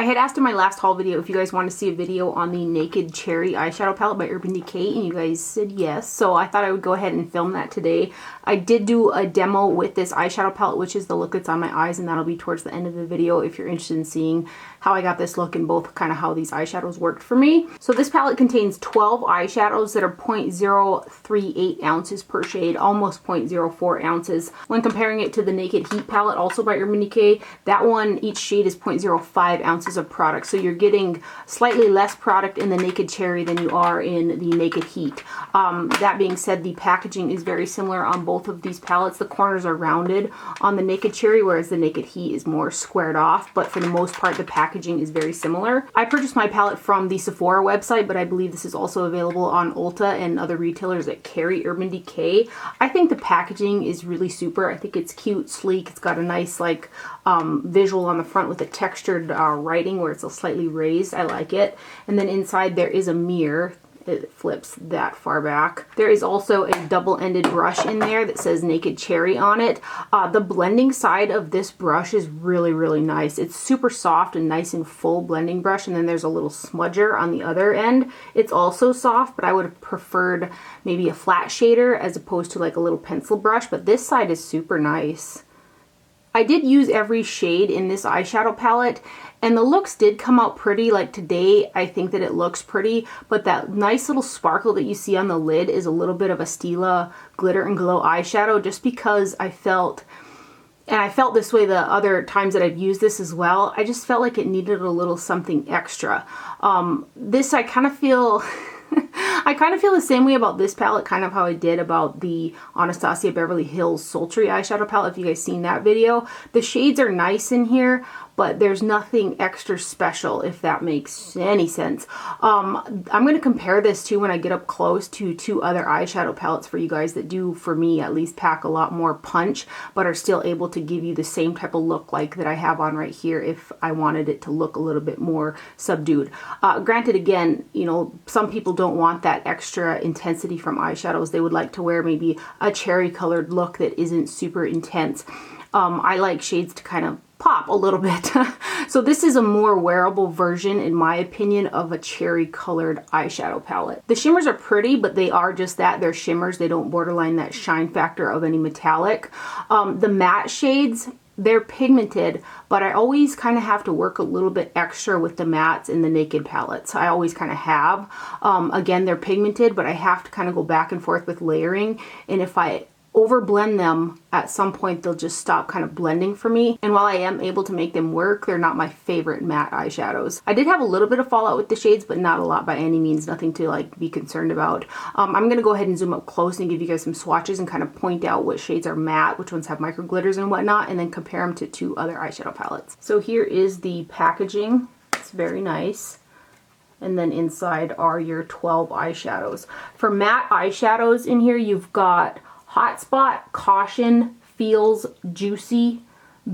I had asked in my last haul video if you guys want to see a video on the Naked Cherry eyeshadow palette by Urban Decay, and you guys said yes, so I thought I would go ahead and film that today. I did do a demo with this eyeshadow palette, which is the look that's on my eyes, and that'll be towards the end of the video if you're interested in seeing how I got this look and both kind of how these eyeshadows worked for me. So this palette contains 12 eyeshadows that are 0.038 ounces per shade, almost 0.04 ounces. When comparing it to the Naked Heat palette, also by Urban Decay, that one, each shade is 0.05 ounces of product, so you're getting slightly less product in the Naked Cherry than you are in the Naked Heat. That being said, the packaging is very similar on both of these palettes. The corners are rounded on the Naked Cherry, whereas the Naked Heat is more squared off, but for the most part the packaging is very similar. I purchased my palette from the Sephora website, but I believe this is also available on Ulta and other retailers that carry Urban Decay. I think the packaging is really super. I think it's cute, sleek. It's got a nice like visual on the front with a textured writing where it's slightly raised. I like it. And then inside there is a mirror. It flips that far back. There is also a double-ended brush in there that says Naked Cherry on it. The blending side of this brush is really, really nice. It's super soft and nice and full blending brush, and then there's a little smudger on the other end. It's also soft, but I would have preferred maybe a flat shader as opposed to like a little pencil brush, but this side is super nice. I did use every shade in this eyeshadow palette, and the looks did come out pretty. Like today, I think that it looks pretty, but that nice little sparkle that you see on the lid is a little bit of a Stila Glitter and Glow eyeshadow, just because I felt, and I felt this way the other times that I've used this as well, I just felt like it needed a little something extra. This I kind of feel... I kind of feel the same way about this palette, kind of how I did about the Anastasia Beverly Hills Sultry eyeshadow palette, if you guys seen that video. The shades are nice in here, but there's nothing extra special, if that makes any sense. I'm going to compare this to, when I get up close, to two other eyeshadow palettes for you guys that do, for me at least, pack a lot more punch, but are still able to give you the same type of look like that I have on right here if I wanted it to look a little bit more subdued. Granted, again, you know, some people don't want that extra intensity from eyeshadows. They would like to wear maybe a cherry colored look that isn't super intense. I like shades to kind of pop a little bit. So this is a more wearable version, in my opinion, of a cherry colored eyeshadow palette. The shimmers are pretty, but they are just that. They're shimmers. They don't borderline that shine factor of any metallic. The matte shades, they're pigmented, but I always kind of have to work a little bit extra with the mattes in the Naked palettes. I always kind of have. Again, they're pigmented, but I have to kind of go back and forth with layering, and if I over blend them, at some point they'll just stop kind of blending for me. And while I am able to make them work, they're not my favorite matte eyeshadows. I did have a little bit of fallout with the shades, but not a lot by any means. Nothing to like be concerned about. I'm going to go ahead and zoom up close and give you guys some swatches and kind of point out what shades are matte, which ones have micro glitters and whatnot, and then compare them to two other eyeshadow palettes. So here is the packaging. It's very nice. And then inside are your 12 eyeshadows. For matte eyeshadows in here, you've got Hotspot, Caution, Feels, Juicy,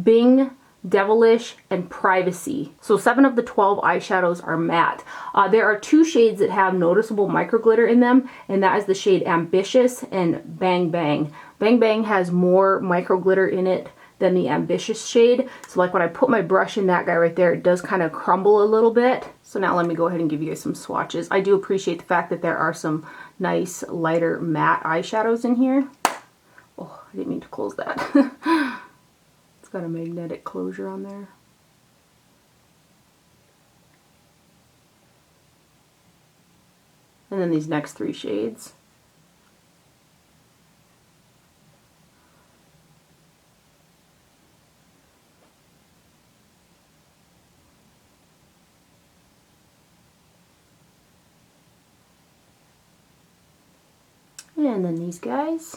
Bing, Devilish, and Privacy. So 7 of the 12 eyeshadows are matte. There are 2 shades that have noticeable micro glitter in them, and that is the shade Ambitious and Bang Bang. Bang Bang has more micro glitter in it than the Ambitious shade. So like when I put my brush in that guy right there, it does kind of crumble a little bit. So now let me go ahead and give you guys some swatches. I do appreciate the fact that there are some nice lighter matte eyeshadows in here. Oh, I didn't mean to close that. It's got a magnetic closure on there. And then these next 3 shades. And then these guys.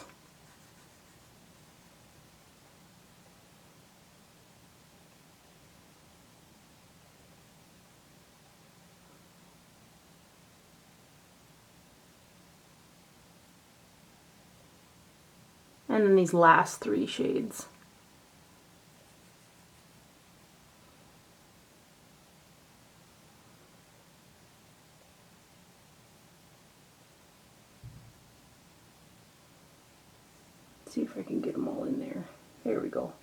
And then these last 3 shades. See if I can get them all in there. There we go.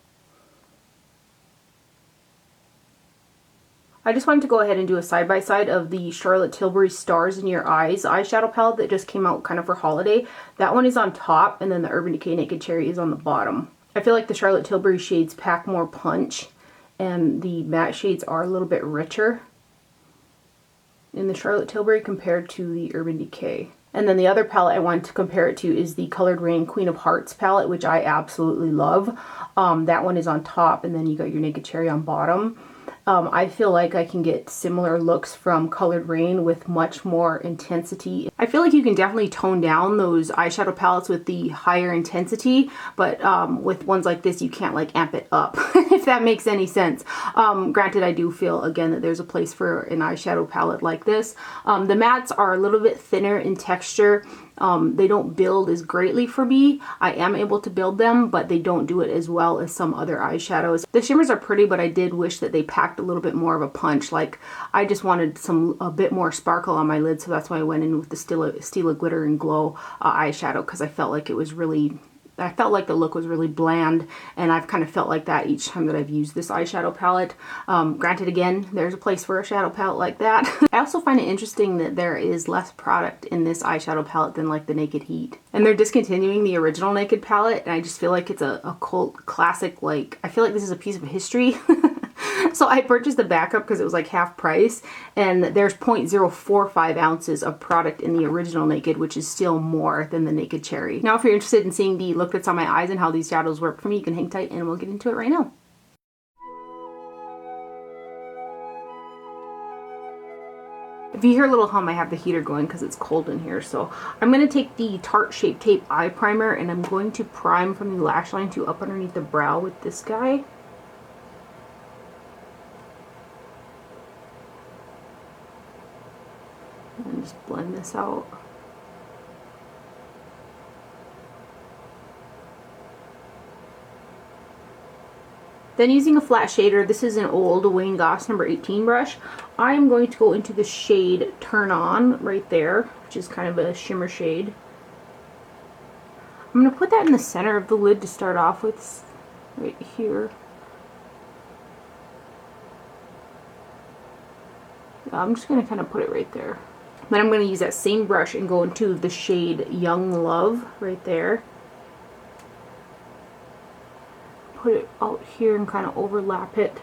I just wanted to go ahead and do a side-by-side of the Charlotte Tilbury Stars in Your Eyes eyeshadow palette that just came out kind of for holiday. That one is on top, and then the Urban Decay Naked Cherry is on the bottom. I feel like the Charlotte Tilbury shades pack more punch, and the matte shades are a little bit richer in the Charlotte Tilbury compared to the Urban Decay. And then the other palette I wanted to compare it to is the Colored Rain Queen of Hearts palette, which I absolutely love. That one is on top, and then you got your Naked Cherry on bottom. I feel like I can get similar looks from Colored Rain with much more intensity. I feel like you can definitely tone down those eyeshadow palettes with the higher intensity, but with ones like this, you can't like amp it up, if that makes any sense. Granted, I do feel, again, that there's a place for an eyeshadow palette like this. The mattes are a little bit thinner in texture. They don't build as greatly for me. I am able to build them, but they don't do it as well as some other eyeshadows. The shimmers are pretty, but I did wish that they packed a little bit more of a punch. Like, I just wanted a bit more sparkle on my lid, so that's why I went in with the Stila Glitter and Glow eyeshadow, because I felt like it was really... I felt like the look was really bland, and I've kind of felt like that each time that I've used this eyeshadow palette. Granted, again, there's a place for a shadow palette like that. I also find it interesting that there is less product in this eyeshadow palette than like the Naked Heat. And they're discontinuing the original Naked palette, and I just feel like it's a cult classic. Like, I feel like this is a piece of history. So I purchased the backup because it was like half price, and there's 0.045 ounces of product in the original Naked, which is still more than the Naked Cherry. Now, if you're interested in seeing the look that's on my eyes and how these shadows work for me, you can hang tight and we'll get into it right now. If you hear a little hum, I have the heater going because it's cold in here. So I'm going to take the Tarte Shape Tape Eye Primer, and I'm going to prime from the lash line to up underneath the brow with this guy. And just blend this out. Then, using a flat shader, this is an old Wayne Goss number 18 brush, I am going to go into the shade Turn On right there, which is kind of a shimmer shade. I'm going to put that in the center of the lid to start off with, right here. I'm just going to kind of put it right there. Then I'm going to use that same brush and go into the shade Young Love right there. Put it out here and kind of overlap it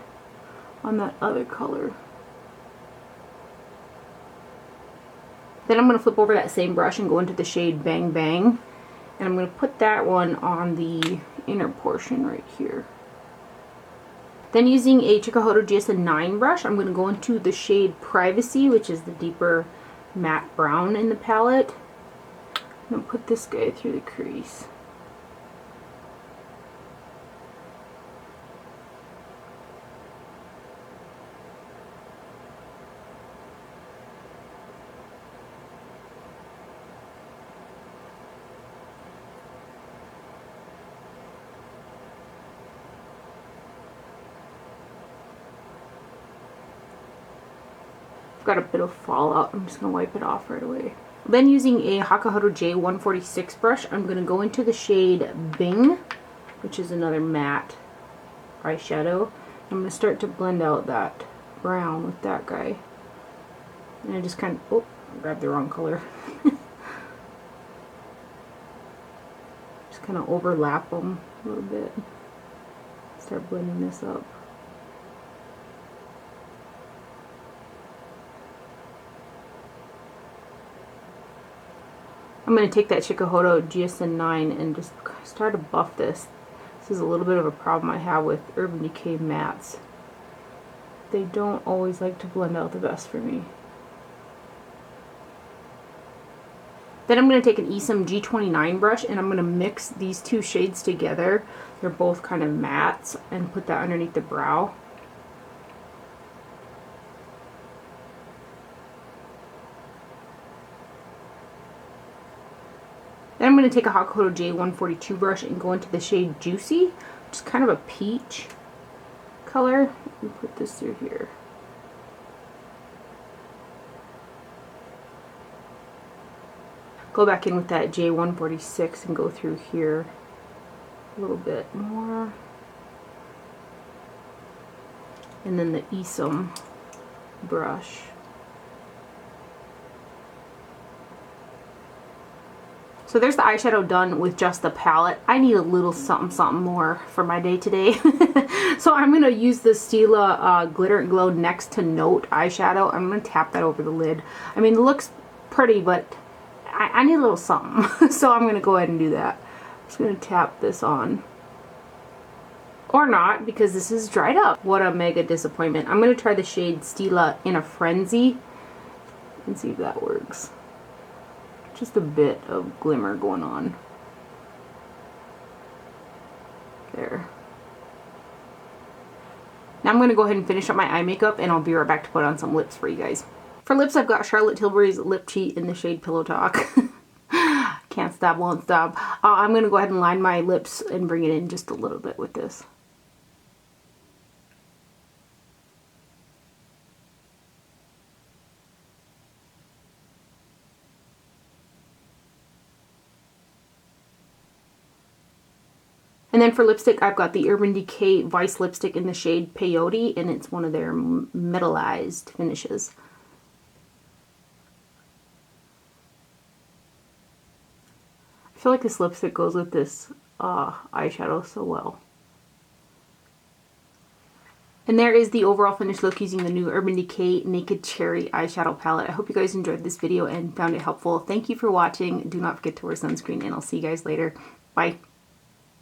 on that other color. Then I'm going to flip over that same brush and go into the shade Bang Bang. And I'm going to put that one on the inner portion right here. Then, using a Chikuhodo GS9 brush, I'm going to go into the shade Privacy, which is the deeper matte brown in the palette. I'm going to put this guy through the crease. Got a bit of fallout. I'm just going to wipe it off right away. Then, using a Hakuhodo J146 brush, I'm going to go into the shade Bing, which is another matte eyeshadow. I'm going to start to blend out that brown with that guy. And I just kind of, oh, I grabbed the wrong color. Just kind of overlap them a little bit. Start blending this up. I'm going to take that Chikuhodo GS9 and just start to buff this. This is a little bit of a problem I have with Urban Decay mattes. They don't always like to blend out the best for me. Then I'm going to take an Esom G29 brush, and I'm going to mix these two shades together. They're both kind of mattes, and put that underneath the brow. Then I'm going to take a Hakuhodo J142 brush and go into the shade Juicy, which is kind of a peach color, and put this through here. Go back in with that J146 and go through here a little bit more. And then the Esom brush. So there's the eyeshadow done with just the palette. I need a little something more for my day today. So I'm going to use the Stila Glitter and Glow Next to Note eyeshadow. I'm going to tap that over the lid. I mean, it looks pretty, but I need a little something. So I'm going to go ahead and do that. I'm just going to tap this on. Or not, because this is dried up. What a mega disappointment. I'm going to try the shade Stila in a Frenzy and see if that works. Just a bit of glimmer going on. There. Now I'm going to go ahead and finish up my eye makeup, and I'll be right back to put on some lips for you guys. For lips, I've got Charlotte Tilbury's Lip Cheat in the shade Pillow Talk. Can't stop, won't stop. I'm going to go ahead and line my lips and bring it in just a little bit with this. And then for lipstick, I've got the Urban Decay Vice lipstick in the shade Peyote, and it's one of their metallized finishes. I feel like this lipstick goes with this eyeshadow so well. And there is the overall finished look using the new Urban Decay Naked Cherry eyeshadow palette. I hope you guys enjoyed this video and found it helpful. Thank you for watching. Do not forget to wear sunscreen, and I'll see you guys later. Bye.